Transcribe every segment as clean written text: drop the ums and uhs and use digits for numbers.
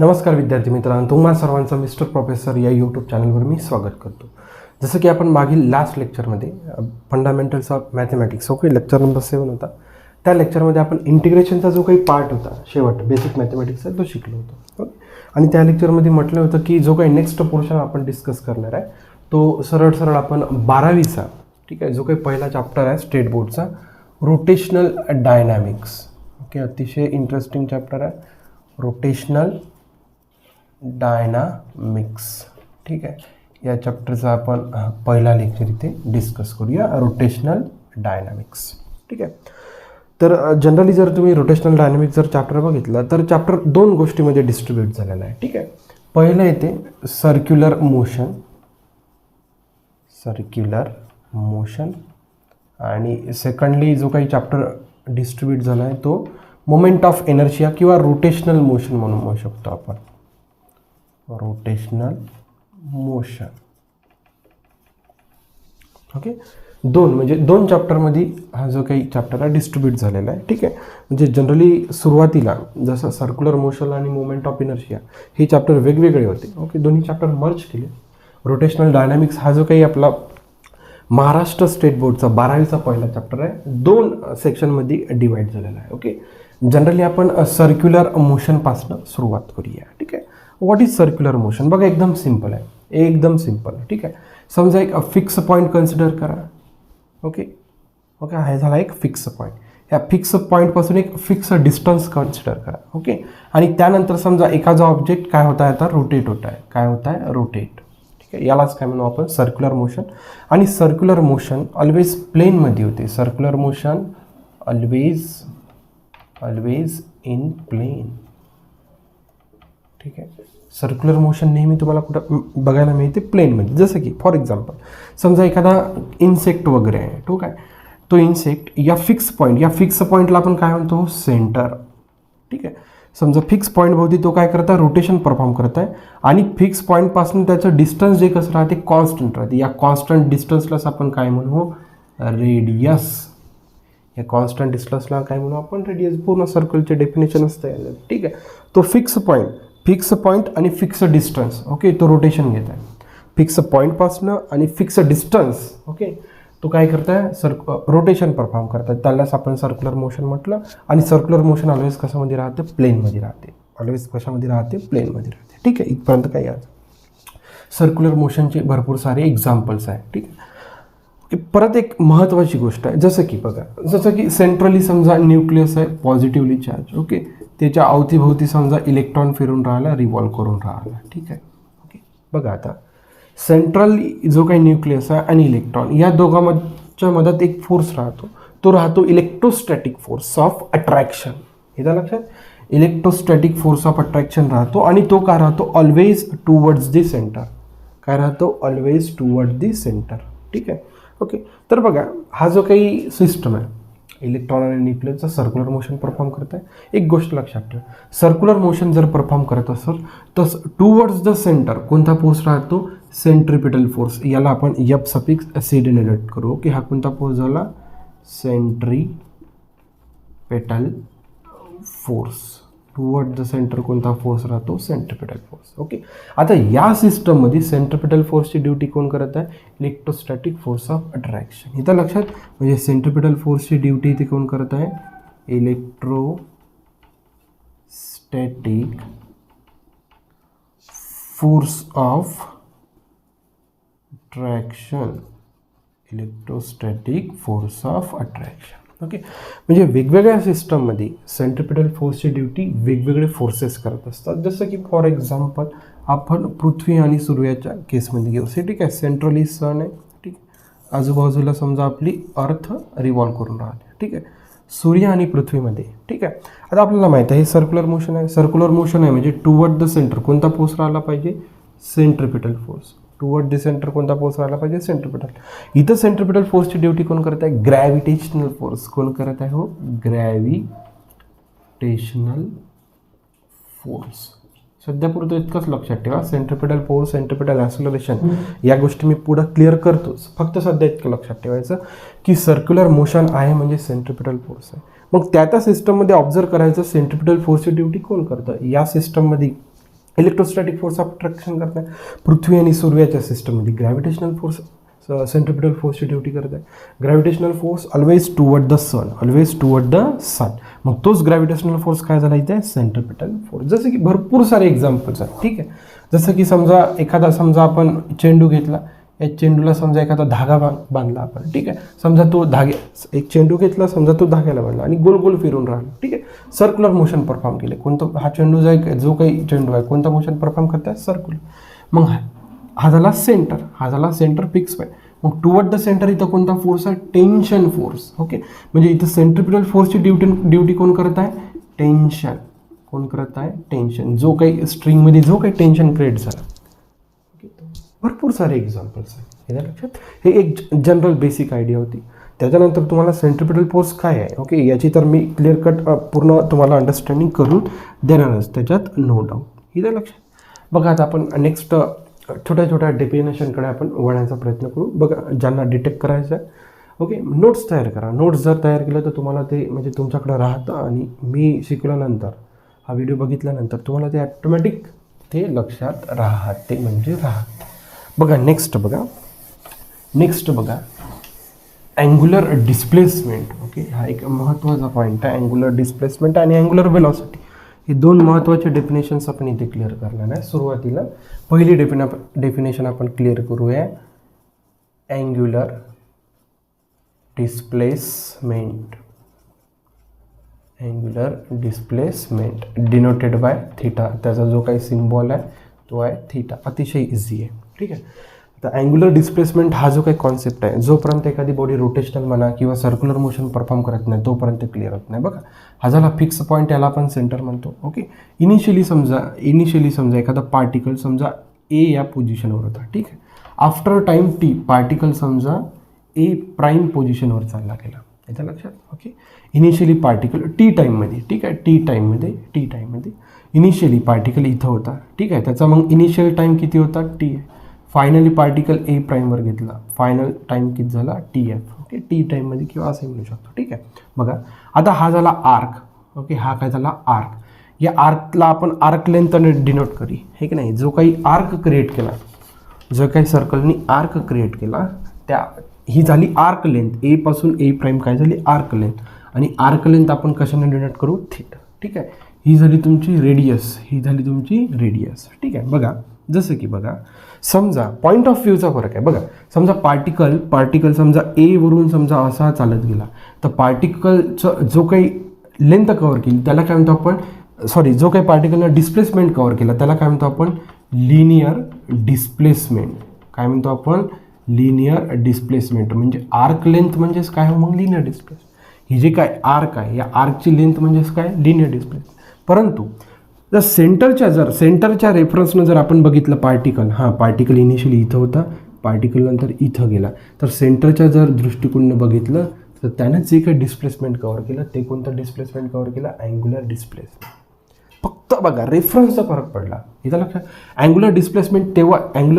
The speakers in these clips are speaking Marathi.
नमस्कार विद्यार्थी मित्रांनो, तुम्हा सर्वांचं मिस्टर प्रोफेसर या यूट्यूब चॅनलवर मी स्वागत करतो. जसं की आपण मागील लास्ट लेक्चरमध्ये fundamentals of mathematics okay lecture number 7 होता. त्या लेक्चरमध्ये आपण इंटिग्रेशनचा जो काही पार्ट होता शेवट बेसिक मॅथमॅटिक्सचा तो शिकलो होतो. ओके, आणि त्या लेक्चरमध्ये म्हटलं होतं की जो काही नेक्स्ट पोर्शन आपण डिस्कस करणार आहे तो सरळ आपण 12वीचा ठीक आहे जो काही पहिला चॅप्टर आहे स्टेट बोर्डचा रोटेशनल डायनॅमिक्स. ओके, अतिशय इंटरेस्टिंग चॅप्टर आहे रोटेशनल डायनामिक्स. ठीक आहे, या चॅप्टरचा आपण पहिला लेक्चर इथे डिस्कस करूया रोटेशनल डायनामिक्स. ठीक आहे, तर जनरली जर तुम्ही रोटेशनल डायनामिक्स जर चॅप्टर बघितलं तर चॅप्टर दोन गोष्टीमध्ये डिस्ट्रीब्यूट झालेला आहे. ठीक आहे, पहिलं येते सर्क्युलर मोशन आणि सेकंडली जो काही चॅप्टर डिस्ट्रीब्यूट झाला आहे तो मोमेंट ऑफ इनर्शिया किंवा रोटेशनल मोशन म्हणून म्हणू शकतो आपण. Rotational motion. ओके, दोन चॅप्टरमध्ये हा जो काही चॅप्टर आहे डिस्ट्रीब्यूट झालेला आहे. ठीक आहे, म्हणजे जनरली सुरुवातीला जसं सर्क्युलर मोशन आणि मोमेंट ऑफ इनर्शिया हे चॅप्टर वेगवेगळे होते. ओके, दोन्ही चॅप्टर मर्ज केले. रोटेशनल डायनामिक्स हा जो काही आपला महाराष्ट्र स्टेट बोर्डचा 12वीचा पहिला चॅप्टर आहे दोन सेक्शनमध्ये डिवाइड झालेला आहे. ओके, जनरली आपण सर्क्युलर मोशनपासून सुरुवात करूया. ठीक आहे, व्हॉट इज सर्क्युलर मोशन? बघा एकदम सिम्पल आहे, एकदम सिम्पल. ठीक आहे, समजा एक फिक्स पॉईंट कन्सिडर करा. ओके हा झाला एक फिक्स पॉईंट. ह्या फिक्स पॉईंटपासून एक फिक्स डिस्टन्स कन्सिडर करा. ओके, आणि त्यानंतर समजा एखादा ऑब्जेक्ट काय होत आहे आता रोटेट होत आहे. काय होत आहे? रोटेट. ठीक आहे, यालाच काय म्हणू आपण सर्क्युलर मोशन. आणि सर्क्युलर मोशन ऑलवेज प्लेनमध्ये होते. Circular motion always in plane. ठीक आहे, सर्क्युलर मोशन नेहमी तुम्हाला कुठं बघायला मिळते? प्लेनमध्ये. जसं की फॉर एक्झाम्पल समजा एखादा इन्सेक्ट वगैरे आहे. ठीक आहे, तो इन्सेक्ट या फिक्स पॉईंटला आपण काय म्हणतो? सेंटर. ठीक आहे, समजा फिक्स पॉईंट भोवती तो काय करत आहे? रोटेशन परफॉर्म करत आहे आणि फिक्स पॉईंटपासून त्याचं डिस्टन्स जे कसं राहते? कॉन्स्टंट राहते. या कॉन्स्टंट डिस्टन्सलाच आपण काय म्हणू? रेडियस. या कॉन्स्टंट डिस्टन्सला काय म्हणू आपण? रेडियस. पूर्ण सर्कलचे डेफिनेशन असतं. ठीक आहे, तो फिक्स पॉईंट आणि फिक्स डिस्टन्स. ओके, तो रोटेशन घेत आहे फिक्स पॉईंटपासनं आणि फिक्स डिस्टन्स. ओके, तो काय करत आहे? रोटेशन परफॉर्म करतात. त्यालाच आपण सर्क्युलर मोशन म्हटलं. आणि सर्क्युलर मोशन ऑलवेज कशामध्ये राहते? प्लेनमध्ये राहते. ऑलवेज कशामध्ये राहते? प्लेनमध्ये राहते. ठीक आहे, इथपर्यंत काय यायचं? सर्क्युलर मोशनचे भरपूर सारे एक्झाम्पल्स आहे. ठीक आहे, परत एक महत्त्वाची गोष्ट आहे जसं की सेंट्रली समजा न्यूक्लियस आहे पॉझिटिव्हली चार्ज. ओके, त्याच्या अवतीभोवती समजा इलेक्ट्रॉन फिरून राहिला, रिव्हॉल्व करून राहिला. ठीक आहे, ओके, बघा आता सेंट्रली जो काही न्यूक्लियस आहे आणि इलेक्ट्रॉन या दोघांच्या मधात एक फोर्स राहतो. तो राहतो इलेक्ट्रोस्टॅटिक फोर्स ऑफ अट्रॅक्शन. येतं लक्षात? इलेक्ट्रोस्टॅटिक फोर्स ऑफ अट्रॅक्शन राहतो आणि तो काय राहतो? Always towards the centre. काय राहतो? Always toward the centre. ठीक आहे, ओके, तर बघा हा जो काही सिस्टम आहे इलेक्ट्रॉन आणि न्यूक्लियसचा सर्क्युलर मोशन परफॉर्म करत आहे. एक गोष्ट लक्षात ठेवा, सर्क्युलर मोशन जर परफॉर्म करत असेल तर टुवर्ड्स द सेंटर कोणता फोर्स राहतो? Centripetal force. याला आपण एफ सफिक्स सी डिनोट करू. ओके, हा कोणता फोर्स झाला? Centripetal force. Toward the centre कोणता फोर्स राहतो? Centripetal force. ओके, आता या सिस्टममध्ये सेंट्रिपिटल फोर्सची ड्युटी कोण करत आहे? Electrostatic force of attraction. इथं लक्षात, म्हणजे सेंट्रिपिटल फोर्सची ड्युटी इथे कोण करत आहे? Electrostatic force of attraction. Electrostatic force of attraction. Okay, म्हणजे वेगवेगळ्या सिस्टममध्ये सेंट्रिपिटल फोर्सची ड्युटी वेगवेगळे फोर्सेस करत असतात. जसं की फॉर एक्झाम्पल आपण पृथ्वी आणि सूर्याच्या केसमध्ये घेऊ. ठीक आहे, सेंट्रली सन आहे. ठीक आहे, आजूबाजूला समजा आपली अर्थ रिव्हॉल्व करून राहते. ठीक आहे, सूर्य आणि पृथ्वीमध्ये. ठीक आहे, आता आपल्याला माहीत आहे हे सर्क्युलर मोशन आहे. सर्क्युलर मोशन आहे म्हणजे टुवर्ड द सेंटर कोणता फोर्स राहिला पाहिजे? Centripetal force. Toward the centre कोणता फोर्स राहिला पाहिजे? सेंट्रिपिटल. इथं सेंट्रिपिटल फोर्सची ड्युटी कोण करत आहे? Gravitational force. कोण करत आहे? हो, ग्रॅव्हिटेशनल फोर्स. सध्यापुरतं इतकंच लक्षात ठेवा, सेंट्रिपिटल फोर्स, सेंट्रिपिटल ॲक्सलरेशन या गोष्टी मी पुढं क्लिअर करतोच. फक्त सध्या इतकं लक्षात ठेवायचं की सर्क्युलर मोशन आहे म्हणजे सेंट्रिपिटल फोर्स आहे. मग त्या सिस्टममध्ये ऑब्झर्व करायचं सेंट्रिपिटल फोर्सची ड्युटी कोण करतं? या सिस्टममध्ये इलेक्ट्रोस्टॅटिक फोर्स ऑफ अट्रॅक्शन करत आहे. पृथ्वी आणि सूर्याच्या सिस्टममध्ये ग्रॅव्हिटेशनल फोर्स सेंट्रिपिटल फोर्सची ड्युटी करत आहे. Gravitational force always toward the sun, always toward the sun. मग तोच ग्रॅव्हिटेशनल फोर्स काय झाला इथे सेंट्रिपिटल फोर्स. जसं की भरपूर सारे एक्झाम्पल्स आहेत. ठीक आहे, जसं की समजा आपण चेंडू घेतला, या चेंडूला समजा एखादा धागा बांधला आपण. ठीक आहे, समजा तो एक चेंडू घेतला, समजा तो धाग्याला बांधला आणि गोल गोल फिरून राहिला. ठीक आहे, सर्क्युलर मोशन परफॉर्म केले. कोणतं हा चेंडू जो काही चेंडू आहे कोणतं मोशन परफॉर्म करताय सर्क्युलर. मग हा झाला सेंटर फिक्स आहे. मग टुवर्ड द सेंटर इथं कोणता फोर्स आहे टेन्शन फोर्स. ओके, म्हणजे इथं सेंट्रिपिटल फोर्सची ड्युटी कोण करत आहे टेन्शन. कोण करत आहे टेन्शन. जो काही स्ट्रिंगमध्ये जो काही टेन्शन क्रिएट झाला. भरपूर सारे एक्झाम्पल्स आहेत हे लक्षात. हे एक जनरल बेसिक आयडिया होती. त्याच्यानंतर तुम्हाला सेंट्रिपिटल फोर्स काय आहे ओके याची तर मी क्लिअर कट पूर्ण तुम्हाला अंडरस्टँडिंग करून देणारच, त्याच्यात नो डाऊट. इथं लक्षात. बघा आता आपण नेक्स्ट छोट्या छोट्या डेफिनेशनकडे आपण वळण्याचा प्रयत्न करू. बघा ज्यांना डिटेक्ट करायचं आहे ओके नोट्स तयार करा. नोट्स जर तयार केलं तर तुम्हाला ते म्हणजे तुमच्याकडं राहतं आणि मी शिकल्यानंतर हा व्हिडिओ बघितल्यानंतर तुम्हाला ते ॲटोमॅटिक ते लक्षात राहते म्हणजे राहते. बघा नेक्स्ट बघा अँग्युलर डिस्प्लेसमेंट. ओके, हा एक महत्त्वाचा पॉईंट आहे. अँग्युलर डिस्प्लेसमेंट आणि अँग्युलर वेलॉसिटी हे दोन महत्त्वाचे डेफिनेशन्स आपण इथे क्लिअर करणार आहे. सुरुवातीला पहिली डेफिनेशन आपण क्लिअर करूया. Angular displacement denoted by theta. त्याचा जो काही सिम्बॉल आहे तो आहे थीटा. अतिशय इझी आहे. ठीक आहे, तर अँग्युलर डिस्प्लेसमेंट हा जो काही कॉन्सेप्ट आहे जोपर्यंत एखादी बॉडी रोटेशनल म्हणा किंवा सर्क्युलर मोशन परफॉर्म करत नाही तोपर्यंत क्लिअर होत नाही. बघा हा झाला फिक्स पॉईंट, याला आपण सेंटर म्हणतो. ओके, इनिशियली समजा एखादा पार्टिकल समजा ए या पोझिशनवर होता. ठीक आहे, आफ्टर टाइम टी पार्टिकल समजा ए प्राईम पोझिशनवर चालला गेला. याच्या लक्षात. ओके, इनिशियली पार्टिकल टी टाईममध्ये. ठीक आहे, टी टाईममध्ये इनिशियली पार्टिकल इथं होता. ठीक आहे, त्याचा मग इनिशियल टाईम किती होता टी आहे. फायनली पार्टिकल ए प्राईमवर घेतला, फायनल टाईम किती झाला टी एफ. ओके, टी टाईममध्ये किंवा असंही म्हणू शकतो. ठीक आहे, बघा आता हा झाला आर्क. ओके, हा काय झाला आर्क. या आर्कला आपण आर्क लेंथने डिनोट करी हे की नाही. जो काही आर्क क्रिएट केला, जो काही सर्कलनी आर्क क्रिएट केला ही झाली आर्क लेंथ. ए पासून ए प्राईम काय झाली आर्क लेंथ. आणि आर्क लेंथ आपण कशाने डिनोट करू थीटा. ठीक आहे, ही झाली तुमची रेडियस. ठीक आहे, बघा जसं की बघा समजा पॉईंट ऑफ व्ह्यूचा फरक आहे. बघा समजा पार्टिकल समजा ए वरून समजा असा चालत गेला तर पार्टिकलचं जो काही लेंथ कव्हर केली त्याला काय म्हणतो आपण जो काही पार्टिकलनं डिस्प्लेसमेंट कव्हर केला त्याला काय म्हणतो आपण लिनियर डिस्प्लेसमेंट. काय म्हणतो आपण लिनियर डिस्प्लेसमेंट. म्हणजे आर्क लेंथ म्हणजेच काय हो मग लिनियर डिस्प्लेसमेंट. ही जे काय आर्क आहे या आर्कची लेंथ म्हणजेच काय लिनियर डिस्प्लेसमेंट. परंतु जर सेंटरच्या रेफरन्सनं जर आपण बघितलं पार्टिकल इनिशियली इथं होता, पार्टिकल नंतर इथं गेला, तर सेंटरच्या जर दृष्टिकोनानं बघितलं तर त्यानं जे काही डिस्प्लेसमेंट कव्हर केलं ते कोणतं डिस्प्लेसमेंट कव्हर केलं अँग्युलर डिस्प्लेसमेंट. फक्त बघा रेफरन्सचा फरक पडला. इथं लक्षात. अँग्युलर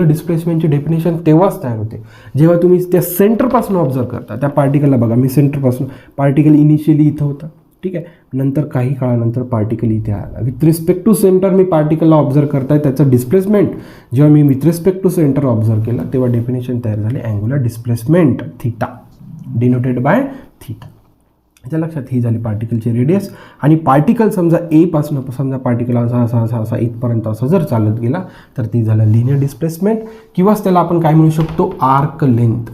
डिस्प्लेसमेंटची डेफिनेशन तेव्हाच तयार होते जेव्हा तुम्ही त्या सेंटरपासून ऑब्झर्व करता. त्या पार्टिकलला बघा मी सेंटरपासून पार्टिकल इनिशियली इथं होता. ठीक आहे, नंतर काही काळानंतर पार्टिकल इथे आला. विथ रिस्पेक्ट टू सेंटर मी पार्टिकलला ऑब्झर्व करताय त्याचं डिस्प्लेसमेंट जेव्हा मी with respect to centre observe केलं तेव्हा डेफिनेशन तयार झाले angular displacement theta denoted by theta. याच्या लक्षात. ही झाली पार्टिकलची रेडियस. आणि पार्टिकल समजा ए पासून समजा पार्टिकल असा इथपर्यंत असं जर चालत गेला तर ती झालं लिनियर डिस्प्लेसमेंट किंवाच त्याला आपण काय म्हणू शकतो आर्क लेंथ.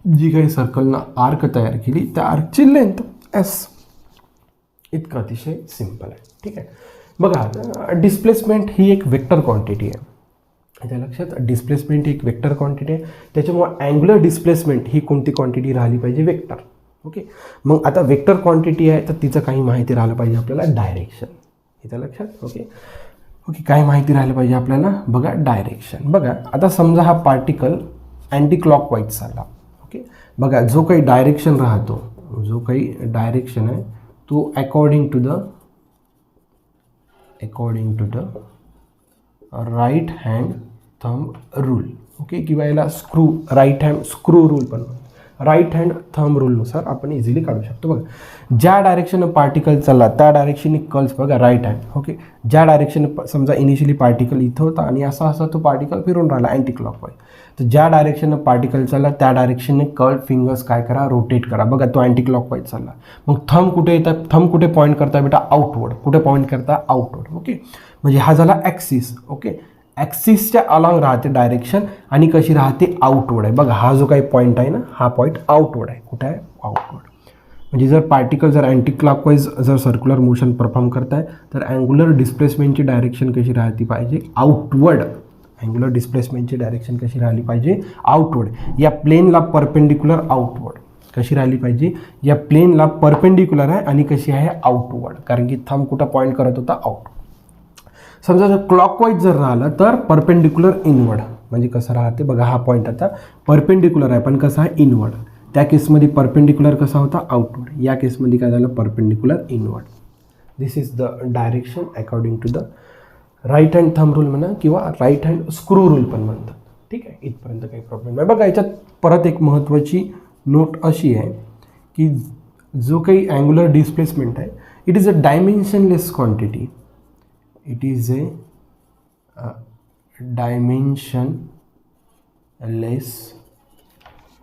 जी काही सर्कलनं आर्क तयार केली त्या आर्कची लेंथ एस. इतकं अतिशय सिम्पल आहे. ठीक आहे, बघा डिस्प्लेसमेंट ही एक वेक्टर क्वांटिटी आहे. याच्या लक्षात. डिस्प्लेसमेंट ही एक वेक्टर क्वांटिटी आहे. त्याच्यामुळे अँग्युलर डिस्प्लेसमेंट ही कोणती क्वांटिटी राहिली पाहिजे वेक्टर. ओके, मग आता वेक्टर क्वांटिटी आहे तर तिचं काही माहिती राहिलं पाहिजे आपल्याला डायरेक्शन. याच्या लक्षात. ओके, काय माहिती राहिलं पाहिजे आपल्याला बघा डायरेक्शन. बघा आता समजा हा पार्टिकल अँटी क्लॉकवाईज चालला. ओके, बघा जो काही डायरेक्शन राहतो जो काही डायरेक्शन आहे तो according to the right hand thumb rule. Okay, किंवा याला राईट हँड स्क्रू रूल पण. राईट हँड थंब रूलनुसार आपण इझिली काढू शकतो. बघा ज्या डायरेक्शननं पार्टिकल चालला त्या डायरेक्शनने कर्ल्स बघा राईट हँड. ओके ज्या डायरेक्शननं समजा इनिशियली पार्टिकल इथं होता आणि असा असा तो पार्टिकल फिरून राहिला अँटी क्लॉकवाईज, तर ज्या डायरेक्शननं पार्टिकल चालला त्या डायरेक्शनने कर्ल फिंगर्स काय करा रोटेट करा. बघा तो अँटी क्लॉकवाईज चालला. मग थंब कुठे येतात, थंब कुठे पॉईंट करता बेटा आउटवर्ड. कुठे पॉईंट करता आउटवर्ड. ओके म्हणजे हा झाला ॲक्सिस. ओके ॲक्सिसच्या अलॉंग राहते डायरेक्शन आणि कशी राहते आउटवर्ड आहे. बघा हा जो काही पॉईंट आहे ना हा पॉईंट आउटवर्ड आहे. कुठे आहे आउटवर्ड. म्हणजे जर पार्टिकल जर अँटी क्लॉकवाईज जर सर्क्युलर मोशन परफॉर्म करताय तर अँग्युलर डिस्प्लेसमेंटची डायरेक्शन कशी राहती पाहिजे आउटवर्ड. अँग्युलर डिस्प्लेसमेंटची डायरेक्शन कशी राहिली पाहिजे आउटवर्ड. या प्लेनला परपेंडिक्युलर आउटवर्ड. कशी राहिली पाहिजे या प्लेनला परपेंडिक्युलर आहे आणि कशी आहे आउटवर्ड. कारण की थंब कुठं पॉईंट करत होता आउटवर्ड. समजा जर क्लॉकवाईज जर राहिलं तर परपेंडिक्युलर इनवर्ड. म्हणजे कसं राहते बघा हा पॉईंट आता परपेंडिक्युलर आहे पण कसा आहे इनवर्ड. त्या केसमध्ये परपेंडिक्युलर कसा होता आउटवर्ड. या केसमध्ये काय झालं perpendicular inward. This is the direction according to the right hand thumb rule म्हणा किंवा राईट हँड स्क्रू रूल पण म्हणतात. ठीक आहे इथपर्यंत काही प्रॉब्लेम नाही. बघा याच्यात परत एक महत्त्वाची नोट अशी आहे की जो काही अँग्युलर डिस्प्लेसमेंट आहे it is a dimensionless quantity. It is a dimensionless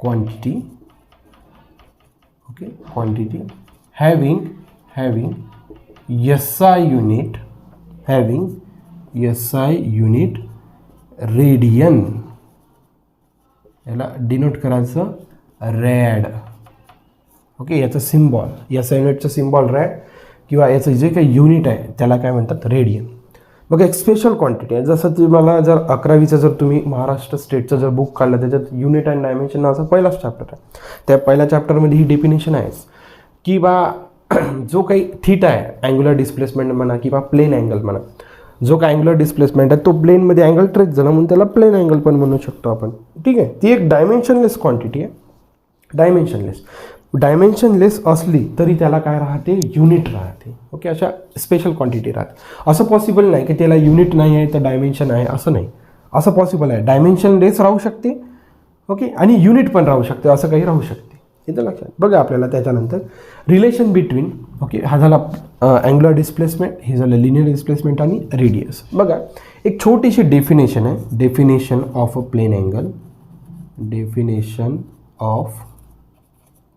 quantity. Okay, quantity having SI unit radian. याला डिनोट करायचं रॅड. ओके याचं सिम्बॉल SI युनिटचं सिम्बॉल रॅड किंवा याचं जे काही युनिट आहे त्याला काय म्हणतात रेडियन. बघा एक स्पेशल क्वांटिटी आहे. जसं तुम्हाला जर 11वीचं जर तुम्ही महाराष्ट्र स्टेटचं जर बुक काढलं त्याच्यात युनिट अँड डायमेन्शन नावाचा पहिलाच चॅप्टर आहे. त्या पहिल्या चॅप्टरमध्ये ही डेफिनेशन आहेच की बा जो काही थीटा आहे अँग्युलर डिस्प्लेसमेंट म्हणा किंवा प्लेन अँगल म्हणा. जो काही अँग्युलर डिस्प्लेसमेंट आहे तो प्लेनमध्ये अँगल ट्रेस झाला म्हणून त्याला प्लेन अँगल पण म्हणू शकतो आपण. ठीक आहे ती एक डायमेन्शनलेस क्वांटिटी आहे. डायमेन्शनलेस असली तरी त्याला काय राहते युनिट राहते. ओके अशा स्पेशल क्वांटिटी राहते. असं पॉसिबल नाही की त्याला युनिट नाही आहे तर डायमेन्शन आहे असं नाही. असं पॉसिबल आहे डायमेन्शनलेस राहू शकते. ओके आणि युनिट पण राहू शकते असं काही राहू शकते. इथं लक्षात बघा आपल्याला त्याच्यानंतर रिलेशन बिटवीन. ओके हा झाला अँग्युलर डिस्प्लेसमेंट, हे झालं लिनियर डिस्प्लेसमेंट आणि रेडियस. बघा एक छोटीशी डेफिनेशन आहे. Definition of a plane angle. Definition of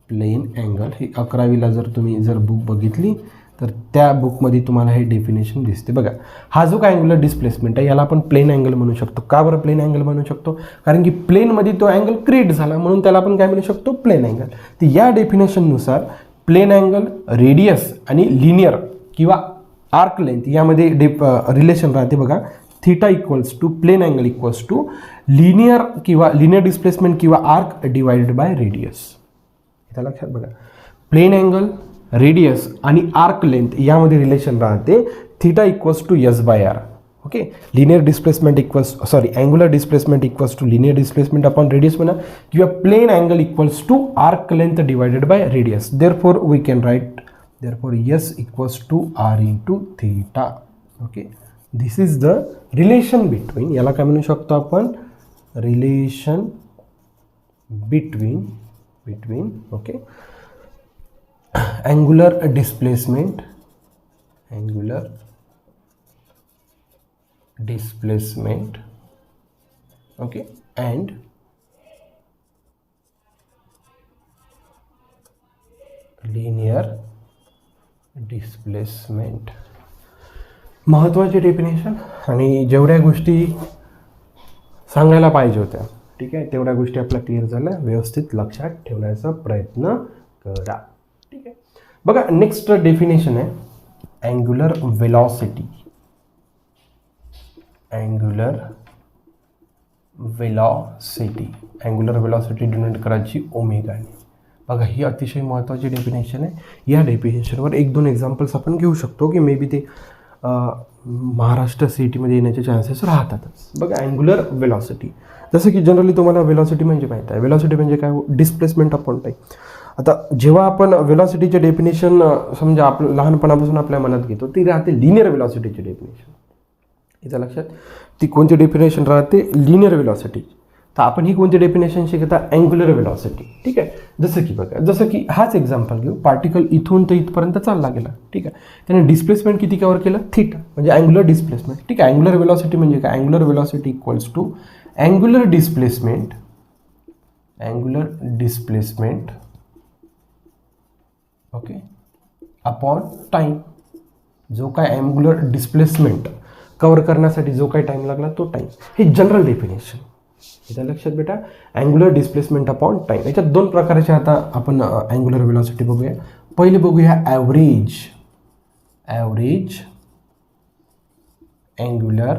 plane angle ही 11वीला जर तुम्ही जर बुक बघितली तर त्या बुकमध्ये तुम्हाला हे डेफिनेशन दिसते. बघा हा जो काय अँग्युलर डिस्प्लेसमेंट आहे याला आपण प्लेन अँगल म्हणू शकतो. का बरं प्लेन अँगल म्हणू शकतो कारण की प्लेनमध्ये तो अँगल क्रिएट झाला म्हणून त्याला आपण काय म्हणू शकतो प्लेन अँगल. तर या डेफिनेशननुसार प्लेन अँगल रेडियस आणि लिनियर किंवा आर्क लेंथ यामध्ये रिलेशन राहते. बघा theta equals to plane angle equals to linear displacement किंवा आर्क डिवाइडेड बाय रेडियस. इथं लक्षात बघा प्लेन अँगल रेडियस आणि आर्क लेंथ यामध्ये रिलेशन राहते theta equals to S/R. Okay linear displacement angular displacement equals to linear displacement upon radius म्हणा किंवा plane angle equals to arc length divided by radius. Therefore we can write S equals to R into theta. Okay this is the relation between. याला काय म्हणू शकतो आपण relation between okay angular displacement okay and linear displacement. महत्त्वाची डेफिनेशन आणि जेवढ्या गोष्टी सांगायला पाहिजे होत्या ठीक आहे तेवढ्या गोष्टी आपल्या क्लिअर झाल्या. व्यवस्थित लक्षात ठेवण्याचा प्रयत्न करा. ठीक आहे बघा नेक्स्ट डेफिनेशन आहे angular velocity. Angular velocity denote करायची ओमेगाने. बघा ही अतिशय महत्त्वाची डेफिनेशन आहे. या डेफिनेशनवर 1-2 एक्झाम्पल्स आपण घेऊ शकतो की मे बी ते महाराष्ट्र सिटीमध्ये येण्याचे चान्सेस राहतातच. बघा अँग्युलर वेलॉसिटी जसं की जनरली तुम्हाला वेलॉसिटी म्हणजे माहीत आहे. वेलॉसिटी म्हणजे काय डिस्प्लेसमेंट अपॉन टाईम. आता जेव्हा आपण वेलॉसिटीचे डेफिनेशन समजा लहानपणापासून आपल्या मनात घेतो ती राहते लिनियर वेलॉसिटीची डेफिनेशन. इथं लक्षात ती कोणती डेफिनेशन राहते लिनियर वेलॉसिटी. तर आपण ही कोणती डेफिनेशन शिकता, अँग्युलर वेलॉसिटी. ठीक आहे. जसं की बघा, जसं की हाच एक्झाम्पल घेऊ. पार्टिकल इथून तर इथपर्यंत चालला गेला. ठीक आहे. त्याने डिस्प्लेसमेंट किती कव्हर केलं, थीटा, म्हणजे अँग्युलर डिस्प्लेसमेंट. ठीक आहे. अँग्युलर वेलॉसिटी म्हणजे काय, angular velocity equals to angular displacement okay upon time. जो काय अँग्युलर डिस्प्लेसमेंट कव्हर करण्यासाठी जो काही टाइम लागला तो टाइम. हे जनरल डेफिनेशन. इथं लक्षात बेटा, अँग्युलर डिस्प्लेसमेंट अपॉन टाइम. याच्यात दोन प्रकारचे आता आपण अँग्युलर वेलॉसिटी बघूया. पहिले बघूया average angular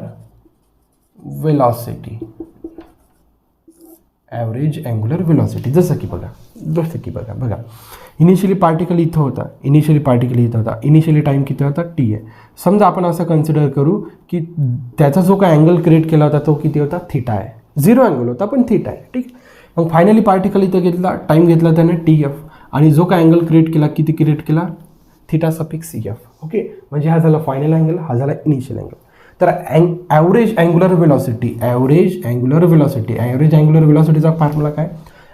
velocity. Average angular velocity जसं की बघा इनिशियली पार्टिकल इथं होता, इनिशियली टाइम किती होता, टी आहे. समजा आपण असं कन्सिडर करू की त्याचा जो काय अँगल क्रिएट केला होता तो किती होता, थीटा आहे. 0 अँगल होता पण थीटा आहे. ठीक. मग फायनली पार्टिकल इथं घेतला, टाइम घेतला त्याने TF, आणि जो काय अँगल क्रिएट केला, किती क्रिएट केला, थीटा सफिक्स F. ओके, म्हणजे हा झाला फायनल अँगल, हा झाला इनिशियल अँगल. तर ॲव्हरेज अँग्युलर वेलॉसिटीचा फॉर्म्युला काय,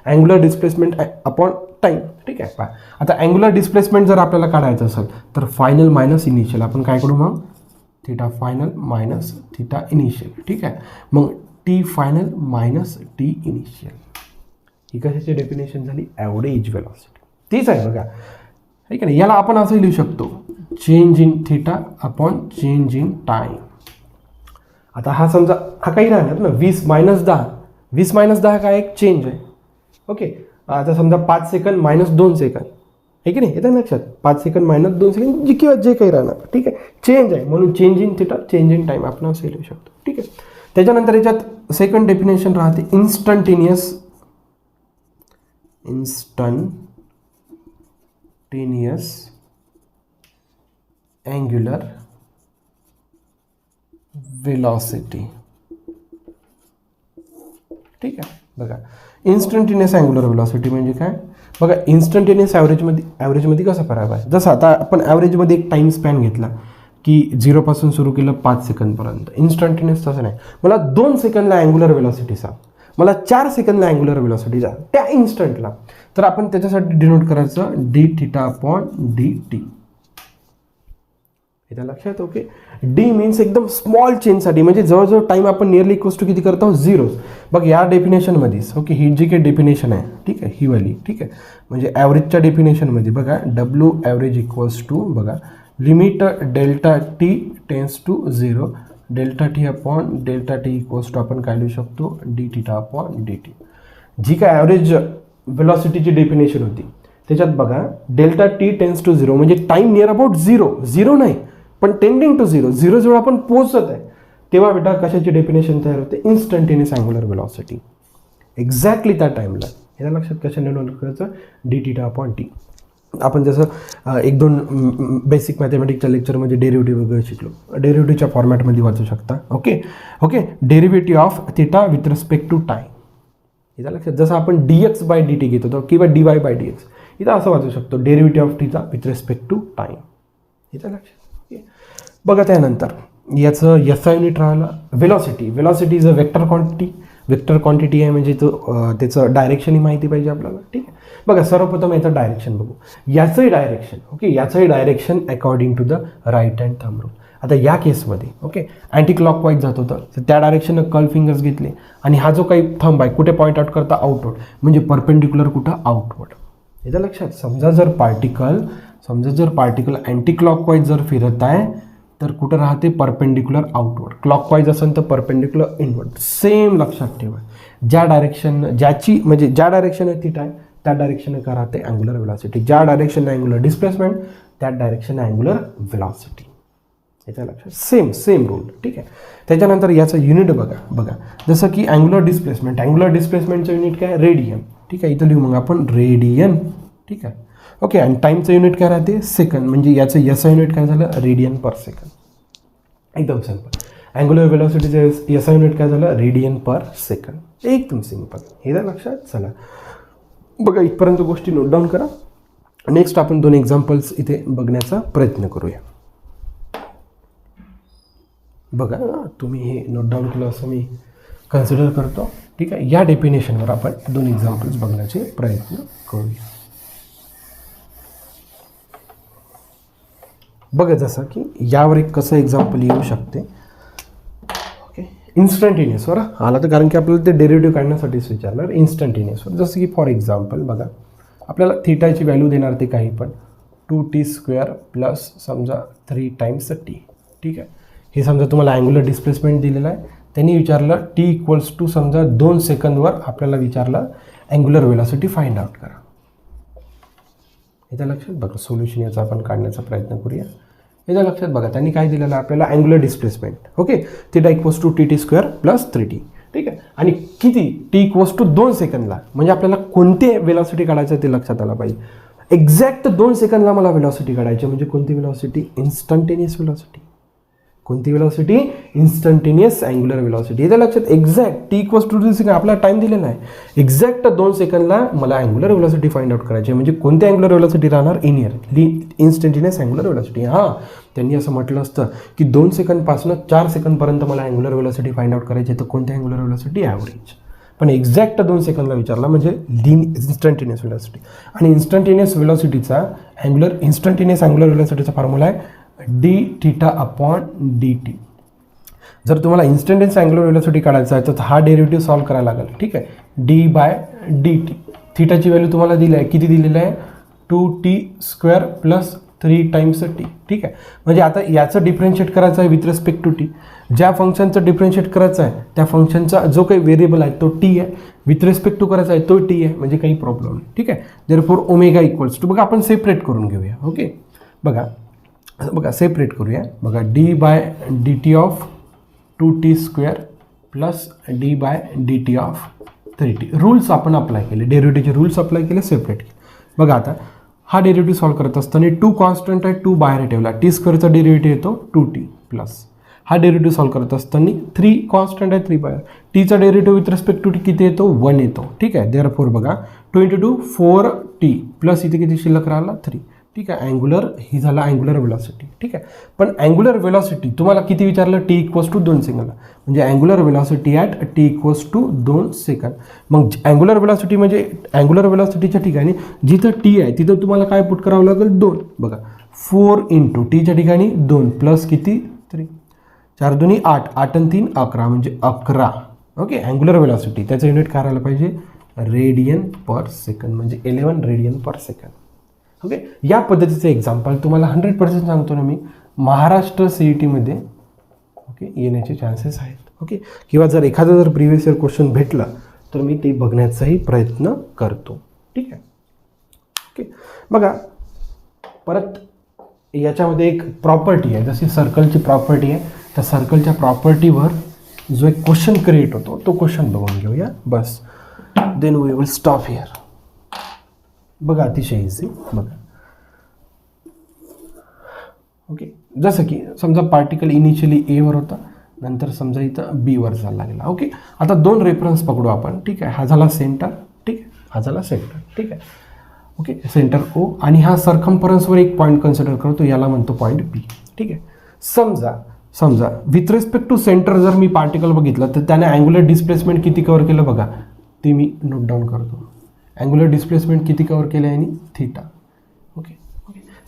अँग्युलर डिस्प्लेसमेंट अपॉन टाइम. ठीक आहे. आता अँग्युलर डिस्प्लेसमेंट जर आपल्याला काढायचं असेल तर फायनल मायनस इनिशियल आपण काय करू, मग theta final minus theta initial. ठीक आहे. मग T final minus T initial. ही कशाची डेफिनेशन झाली, ॲव्हरेज वेलॉसिटी. तीच आहे बघा. ठीक आहे ना. याला आपण असंही लिहू शकतो, change in theta upon change in time. आता हा समजा हा काही राहणार ना, 20 मायनस 10 काय एक चेंज आहे. ओके. आता समजा 5 सेकंद मायनस 2 सेकंद आहे की नाही, येतं लक्षात, 5 सेकंद मायनस 2 सेकंद किंवा जे काही राहणार. ठीक आहे. चेंज आहे म्हणून change in theta change in time आपण असं लिहू शकतो. ठीक आहे. त्याच्यानंतर याच्यात सेकंड डेफिनेशन राहते इन्स्टंटेनियस अँग्युलर वेलॉसिटी. ठीक आहे. बघा इन्स्टंटेनियस अँग्युलर वेलॉसिटी म्हणजे काय, बघा इन्स्टंटेनियस ॲव्हरेजमध्ये कसा फरक आहे. जसं आता आपण ॲव्हरेजमध्ये एक टाईम स्पॅन घेतला की 0 पासून सुरू केलं 5 सेकंदपर्यंत. इन्स्टंटेनियस तसं नाही. मला 2 सेकंदला अँग्युलर वेलॉसिटी सांग, मला 4 सेकंदला अँग्युलर वेलॉसिटी सांग त्या इन्स्टंटला. तर आपण त्याच्यासाठी डिनोट करायचं D theta upon D T. इथं लक्षात. ओके. डी मीन्स एकदम स्मॉल चेंजसाठी, म्हणजे जवळजवळ टाईम आपण नियरली इक्वल्स टू किती करतो, 0. बघ या डेफिनेशनमध्येच. ओके. ही जी काही डेफिनेशन आहे, ठीक आहे, ही वाली. ठीक आहे. म्हणजे ॲव्हरेजच्या डेफिनेशनमध्ये बघा डब्ल्यू ॲव्हरेज इक्वल्स टू बघा limit delta T tends to 0, delta T upon delta T equals to आपण काय लिहू शकतो, D theta upon D T. जी काय ॲव्हरेज वेलॉसिटीची डेफिनेशन होती त्याच्यात बघा डेल्टा टी टेन्स टू 0 म्हणजे टाईम नियर अबाउट 0 नाही पण टेंडिंग टू 0 जेव्हा आपण पोहोचत आहे तेव्हा बेटा कशाची डेफिनेशन तयार होते, इन्स्टंटेनियस अँग्युलर वेलॉसिटी. एक्झॅक्टली त्या टाईमला. याला लक्षात कशाने नोंद करायचं, डी थीटा अपॉन टी. आपण जसं 1-2 बेसिक मॅथमॅटिक्सच्या लेक्चरमध्ये डेरिव्हेटिव्ह वगैरे शिकलो, डेरिव्हेटिव्हच्या फॉर्मॅटमध्ये वाचू शकता. Okay. Derivative of theta with respect to time. याचा लक्षात, जसं आपण dx बाय dt घेत होतो किंवा dy बाय dx, इथं असं वाचू शकतो derivative of theta with respect to time. याचा लक्षात. बघा त्यानंतर याचं SI युनिट राहिलं velocity is a vector quantity आहे, म्हणजे त्याचं डायरेक्शनही माहिती पाहिजे आपल्याला. ठीक आहे. बघा सर्वप्रथम याचं डायरेक्शन बघू. याचंही direction according to the right hand thumb rule. आता या केसमध्ये ओके अँटी क्लॉकवाईज जात होतं तर त्या डायरेक्शननं कर्ल फिंगर्स घेतले आणि हा जो काही थंब आहे कुठे पॉईंट आउट करता, आउटवर्ड, म्हणजे परपेंडिक्युलर कुठं, आउटवर्ड. याचं लक्षात. समजा जर पार्टिकल अँटी क्लॉकवाईज जर फिरत आहे तर कुठं राहते, परपेंडिक्युलर आउटवर्ड. क्लॉकवाईज असेल तर परपेंडिक्युलर इनवर्ड. सेम लक्षात ठेवा, ज्या डायरेक्शन थीटा आहे त्या डायरेक्शन का राहते अँग्युलर वेलॉसिटी, ज्या डायरेक्शन अँग्युलर डिस्प्लेसमेंट त्या डायरेक्शन अँग्युलर वेलॉसिटी. याच्या लक्षात सेम रूल. ठीक आहे. त्याच्यानंतर याचं युनिट बघा जसं की अँग्युलर डिस्प्लेसमेंटचं युनिट काय, रेडियन. ठीक आहे. इथं लिहू मग आपण रेडियन. ठीक आहे. ओके. आणि टाईमचं युनिट काय राहते, सेकंद, म्हणजे याचं SI युनिट काय झालं, रेडियन पर सेकंद. एकदम सिंपल. अँग्युलर वेलॉसिटीचं SI युनिट काय झालं, रेडियन पर सेकंद. एकदम सिंपल. हे जर लक्षात. चला बघा इथपर्यंत गोष्टी नोट डाऊन करा. नेक्स्ट आपण 2 एक्झाम्पल्स इथे बघण्याचा प्रयत्न करूया. बघा तुम्ही हे नोट डाऊन केलं असं मी कन्सिडर करतो. ठीक आहे. या डेफिनेशनवर आपण 2 एक्झाम्पल्स बघण्याचे प्रयत्न करूया. बघा जसं की यावर एक कसं एक्झाम्पल येऊ शकते. ओके, इन्स्टंटेनियसवर आला तर, कारण की आपल्याला ते डेरिव्हेटिव्ह काढण्यासाठीच विचारणार. इन्स्टंटेनियसवर जसं की फॉर एक्झाम्पल बघा, आपल्याला थीटाची व्हॅल्यू देणार ते काही पण 2t² प्लस समजा 3 टाइम्स t. ठीक आहे. हे समजा तुम्हाला अँग्युलर डिस्प्लेसमेंट दिलेलं आहे. त्यांनी विचारलं t इक्वल्स टू समजा 2 सेकंदवर आपल्याला विचारलं अँग्युलर वेलॉसिटी फाइंड आउट करा. याच्या लक्षात बघा, सोल्युशन याचा आपण काढण्याचा प्रयत्न करूया. याच्या लक्षात बघा, त्यांनी काय दिलेलं आहे आपल्याला angular displacement. Okay, theta equals to tt² plus 3t. ठीक आहे. आणि किती t इक्वल्स टू 2 सेकंदला, म्हणजे आपल्याला कोणते वेलॉसिटी काढायचं ते लक्षात आलं पाहिजे. एक्झॅक्ट 2 सेकंदला मला वेलॉसिटी काढायची, म्हणजे कोणती वेलॉसिटी? Instantaneous velocity. कोणती वेलॉसिटी? Instantaneous angular velocity. याच्या लक्षात एक्झॅक्ट t इक्वल्स टू 2 सेकंद आपला टाइम दिलेला आहे. एक्झॅक्ट 2 सेकंदला मला अँग्युलर वेलॉसिटी फाइंड आउट करायची, म्हणजे कोणती अँग्युलर वेलॉसिटी राहणार? Instantaneous angular velocity. हां, त्यांनी असं म्हटलं असतं की 2 सेकंदपासून 4 सेकंदपर्यंत मला अँग्युलर वेलॉसिटी फाइंड आउट करायची, तर कोणती अँग्युलर वेलॉसिटी? ॲव्हरेज. पण एक्झॅक्ट 2 सेकंदला विचारला म्हणजे इन्स्टंटेनियस वेलॉसिटी. आणि इन्स्टंटेनियस वेलॉसिटीचा इन्स्टंटेनियस अँग्युलर वेलॉसिटीचा फॉर्म्युला आहे d∅dt. जर तुम्हाला इन्स्टंटेनियस अँग्युलर वेलॉसिटी काढायचा आहे तर हा डेरिव्हेटिव्ह सॉल्व करायला लागेल. ठीक आहे. d/dt. थीटाची व्हॅल्यू तुम्हाला दिली आहे, किती दिलेलं आहे? 2t² plus 3 times t. ठीक आहे. म्हणजे आता याचं डिफरन्शिएट करायचं आहे विथ रिस्पेक्ट टू टी. ज्या फंक्शनचं डिफरन्शिएट करायचं आहे त्या फंक्शनचा जो काही व्हेरिएबल आहे तो टी आहे, विथ रिस्पेक्ट टू करायचा आहे तो टी आहे, म्हणजे काही प्रॉब्लेम नाही. ठीक आहे. देअरफॉर ओमेगा इक्वल्स टू, बघा आपण सेपरेट करून घेऊया. ओके, बघा सेपरेट करूया. बघा d/dt of 2t² plus d/dt of 3t. Rules आपण अप्लाय केले, डेरिव्हेटिव्हचे रूल्स अप्लाय केले, सेपरेट केले. बघा आता हा डेरिव्हेटिव्ह सॉल्व करत असताना 2 कॉन्स्टंट आहे, 2 बाहेर ठेवला, t² चा डेरिव्हेटिव्ह येतो 2t प्लस. हा डेरिव्हेटिव्ह सॉल्व करत असताना 3 कॉन्स्टंट आहे, 3 बाहेर. टीचा derivative with respect to t किती येतो? 1 येतो. ठीक आहे. देअरफॉर बघा 2 × 2 4t प्लस इथे किती शिल्लक राहिला? 3. ठीक आहे. ही झाला अँग्युलर वेलॉसिटी. ठीक आहे. पण अँग्युलर वेलॉसिटी तुम्हाला किती विचारलं? t इक्वल्स टू 2 सेकंदला, म्हणजे angular velocity at t equals to 2 सेकंद. मग अँग्युलर वेलॉसिटी म्हणजे अँग्युलर वेलॉसिटीच्या ठिकाणी जिथं t आहे तिथं तुम्हाला काय पुट करावं लागेल? 2. बघा 4 × टीच्या ठिकाणी 2 प्लस किती? 3. 4 2 8, 8 आणि 3 11, म्हणजे 11. ओके, अँग्युलर वेलॉसिटी त्याचं युनिट काय राहिलं पाहिजे? रेडियन पर सेकंद, म्हणजे 11 रेडियन पर सेकंद. ओके, या पद्धतीचं एक्झाम्पल तुम्हाला 100% सांगतो ना मी, महाराष्ट्र CET ओके येण्याचे चान्सेस आहेत. ओके, किंवा जर एखादा प्रिव्हियस इयर क्वेश्चन भेटला तर मी ते बघण्याचाही प्रयत्न करतो. ठीक आहे. ओके, बघा परत याच्यामध्ये एक प्रॉपर्टी आहे, जशी सर्कलची प्रॉपर्टी आहे, त्या सर्कलच्या प्रॉपर्टीवर जो एक क्वेश्चन क्रिएट होतो तो क्वेश्चन बघून घेऊया बस. Then we will stop here. बघा अतिशय इझी. बघा ओके, जसं की समजा पार्टिकल इनिशियली एवर होता, नंतर समजा इथं बीवर जायला लागला. ओके, आता 2 रेफरन्स पकडू आपण. ठीक आहे. हा झाला सेंटर. ठीक आहे, हा झाला सेंटर. ठीक आहे. ओके, सेंटर O, आणि हा सर्कम्फरन्सवर एक पॉईंट कन्सिडर करतो, याला म्हणतो पॉईंट P. ठीक आहे. समजा विथ रिस्पेक्ट टू सेंटर जर मी पार्टिकल बघितलं तर त्याने अँग्युलर डिस्प्लेसमेंट किती कव्हर केलं बघा, ते मी नोट डाऊन करतो. अँग्युलर डिस्प्लेसमेंट किती कव्हर केलं आहे? थीटा. ओके,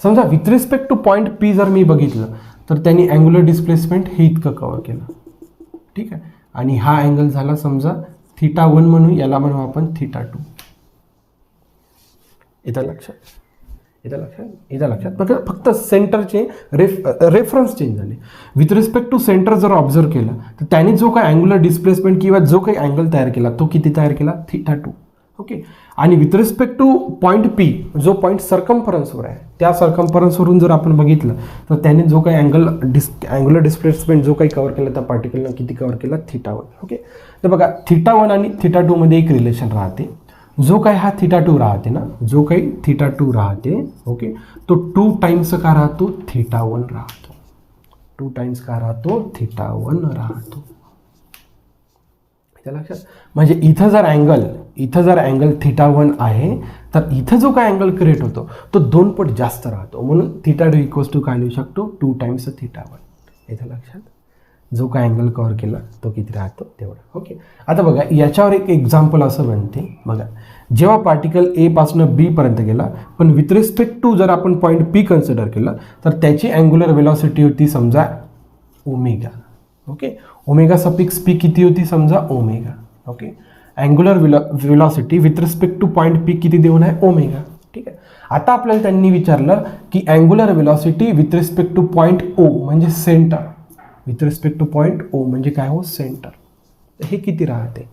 समजा with respect to point P जर मी बघितलं तर त्यांनी अँग्युलर डिस्प्लेसमेंट हे इतकं कव्हर केलं. ठीक आहे. आणि हा अँगल झाला समजा θ1 म्हणू, याला म्हणू आपण θ2. इथं लक्षात बघा, फक्त सेंटरचे रेफरन्स चेंज झाले. विथ रिस्पेक्ट टू सेंटर जर ऑब्झर्व केला तर त्याने जो काही अँग्युलर डिस्प्लेसमेंट किंवा जो काही अँगल तयार केला तो किती तयार केला? θ2. ओके, आणि with respect to point P, जो पॉईंट सर्कम्फरन्सवर आहे, त्या सर्कम्फरन्सवरून जर आपण बघितलं तर त्याने जो काही अँग्युलर डिस्प्लेसमेंट जो काही कव्हर केला त्या पार्टिकलनं किती कव्हर केला? θ1. ओके, तर बघा θ1 आणि θ2 मध्ये एक रिलेशन राहते. जो काही हा θ2 राहते ना, जो काही θ2 राहते, ओके, तो 2 टाइम्स का राहतो? θ1 राहतो. 2 टाइम्स का राहतो? θ1 राहतो. लक्षात, म्हणजे इथं जर अँगल θ1 आहे तर इथं जो काय अँगल क्रिएट होतो तो 2 पट जास्त राहतो, म्हणून θ2 इक्वल्स टू काय लिहू शकतो? 2 टाइम्स θ1. इथं लक्षात. जो काय अँगल कव्हर केला तो किती राहतो तेवढा. ओके, आता बघा याच्यावर एक एक्झाम्पल असं बनते बघा, जेव्हा पार्टिकल ए पासून बी पर्यंत गेला पण विथ रिस्पेक्ट टू जर आपण पॉईंट पी कन्सिडर केलं तर त्याची अँग्युलर वेलॉसिटी होती समजा omega. Okay, omega suffix P किती होती समजा omega. Okay, angular velocity with respect to point P किती देऊन आहे ओमेगा. ठीक आहे, आता आपल्याला त्यांनी विचारलं की angular velocity with respect to point O म्हणजे centre, with respect to point O म्हणजे काय हो सेंटर, हे किती राहते,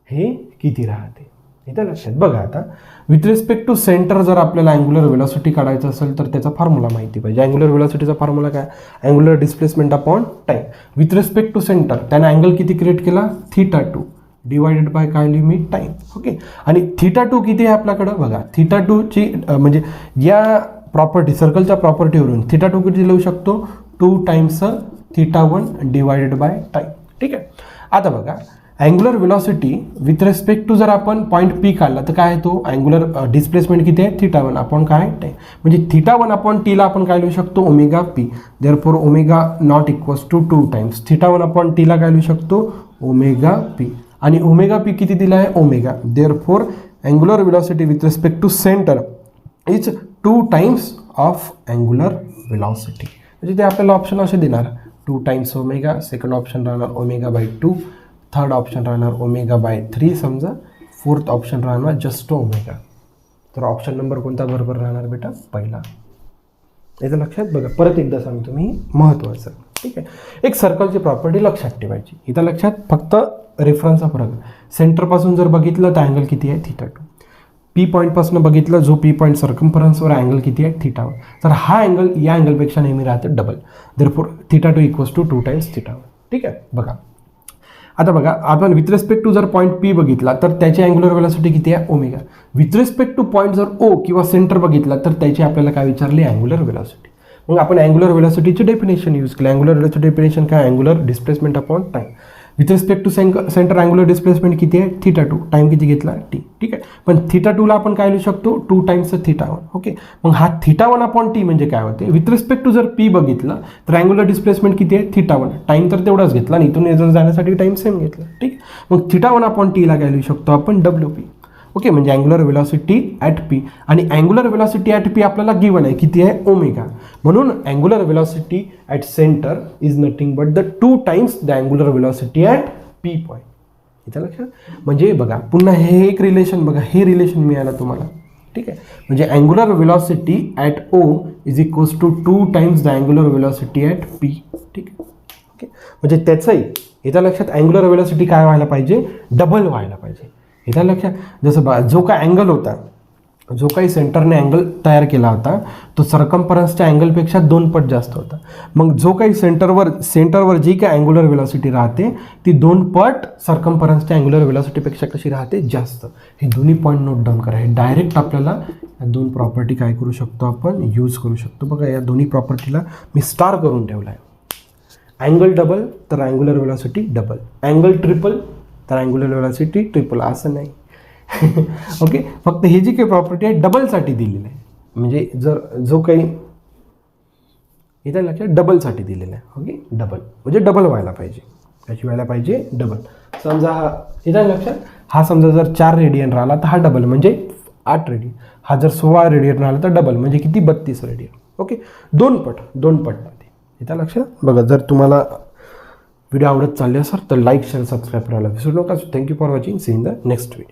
हे किती राहते इथं लक्षात बघा. आता विथ रिस्पेक्ट टू सेंटर जर आपल्याला अँग्युलर वेलॉसिटी काढायचं असेल तर त्याचा फॉर्म्युला माहिती पाहिजे. अँग्युलर वेलॉसिटीचा फॉर्म्युला काय, angular displacement upon time. With respect to centre त्याने अँगल किती क्रिएट केला θ2 डिवायडेड बाय काय लिमिट टाइम. ओके, आणि θ2 किती आहे आपल्याकडं बघा, θ2ची म्हणजे या प्रॉपर्टी सर्कलच्या प्रॉपर्टीवरून θ2 किती लिहू शकतो 2 टाइम्स θ1 डिवायडेड बाय टाइम. ठीक आहे, आता बघा angular velocity with respect to जर आपण पॉईंट पी काढला तर काय तो अँग्युलर डिस्प्लेसमेंट किती आहे θ1 आपण काय टाइम, म्हणजे θ1 अपॉन टीला आपण काय लिहू शकतो omega P. Therefore omega not equals to 2 times θ1 upon टीला काय लिहू शकतो ओमेगा पी, आणि ओमेगा पी किती दिला आहे omega. Therefore angular velocity with respect to centre is 2 times of angular velocity. म्हणजे ते आपल्याला ऑप्शन असे देणार 2 टाइम्स ओमेगा, सेकंड ऑप्शन राहणार ओमेगा बाय 2, थर्ड ऑप्शन राहणार ओमेगा बाय 3 समजा, फोर्थ ऑप्शन राहणार जस्ट ओमेगा. तर ऑप्शन नंबर कोणता बरोबर राहणार बेटा पहिला. याचं लक्षात बघा, परत एकदा सांगतो मी महत्त्वाचं. ठीक आहे, एक सर्कलची प्रॉपर्टी लक्षात ठेवायची. इथं लक्षात फक्त रेफरन्सचा फरक, सेंटरपासून जर बघितलं तर अँगल किती आहे θ2, पी पॉईंटपासून बघितलं जो पी पॉईंट सर्कम्फरन्सवर अँगल किती आहे θ1, तर हा अँगल या अँगलपेक्षा नेहमी राहते double. Therefore θ2 equals to 2 times θ1. ठीक आहे, बघा आता बघा आपण विथ रिस्पेक्ट टू जर पॉईंट पी बघितला तर त्याची अँग्युलर वेलॉसिटी किती आहे omega. With respect to point जर ओ किंवा सेंटर बघितला तर त्याची आपल्याला काय विचारली अँग्युलर वेलॉसिटी. मग आपण अँग्युलर वेलॉसिटीचे डेफिनेशन यूज केलं. अँग्युलर वेलॉसिटी डेफिनेशन काय, angular displacement upon time. With respect to centre angular displacement किती आहे θ2, टाइम किती घेतला टी. ठीक आहे, पण θ2ला आपण काय लिहू शकतो 2 टाइम्स θ1. ओके, मग हा θ1 अपॉन टी म्हणजे काय होते, विथ रिस्पेक्ट टू जर पी बघितलं तर अँग्युलर डिस्प्लेसमेंट किती आहे θ1, टाइम तर तेवढाच घेतला आणि इथून जर जाण्यासाठी टाइम सेम घेतला. ठीक, मग θ1 अपॉन टीला काय लिहू शकतो आपण WP. ओके, म्हणजे अँग्युलर वेलॉसिटी ॲट पी, आणि अँग्युलर वेलॉसिटी ॲट पी आपल्याला गिवन आहे किती आहे ओमेगा. म्हणून angular velocity at centre is nothing but the 2 times the angular velocity at P point. इथं लक्षात, म्हणजे बघा पुन्हा हे एक रिलेशन बघा, हे रिलेशन मिळालं तुम्हाला. ठीक आहे, म्हणजे angular velocity at O is equals to 2 times the angular velocity at P. ठीक आहे, ओके, म्हणजे त्याचंही इथं लक्षात अँग्युलर वेलॉसिटी काय व्हायला पाहिजे डबल व्हायला पाहिजे. इथं लक्षात, जसं जो काय अँगल होता, जो काही सेंटरने अँगल तयार केला होता तो सर्कम्फरन्सच्या अँगलपेक्षा 2 पट जास्त होता. मग जो काही सेंटरवर जी काही अँग्युलर वेलॉसिटी राहते ती 2 पट सर्कम्फरन्सच्या अँग्युलर वेलॉसिटीपेक्षा कशी राहते जास्त. हे दोन्ही पॉईंट नोट डाऊन करा. हे डायरेक्ट आपल्याला या 2 प्रॉपर्टी काय करू शकतो आपण यूज करू शकतो. बघा या दोन्ही प्रॉपर्टीला मी स्टार करून ठेवला आहे. अँगल डबल तर angular velocity double, angle triple तर अँग्युलर वेलॉसिटी ट्रिपल, असं नाही. ओके, फक्त हे जी काही प्रॉपर्टी आहे डबलसाठी दिलेली आहे, म्हणजे जर जो काही इथं लक्षात डबलसाठी दिलेलं आहे. ओके, डबल म्हणजे डबल व्हायला पाहिजे. त्याची व्हायला पाहिजे डबल. समजा हा इथं लक्षात, हा समजा जर 4 रेडियन राहिला तर हा डबल म्हणजे 8 रेडियन. हा जर 16 रेडियन राहिला तर डबल म्हणजे किती 32 रेडियन. ओके, 2 पट. इथं लक्षात बघा. जर तुम्हाला व्हिडिओ आवडत चालले असेल तर लाईक शेअर सबस्क्राईब करायला विसरू नका. Thank you for watching. See in the next video.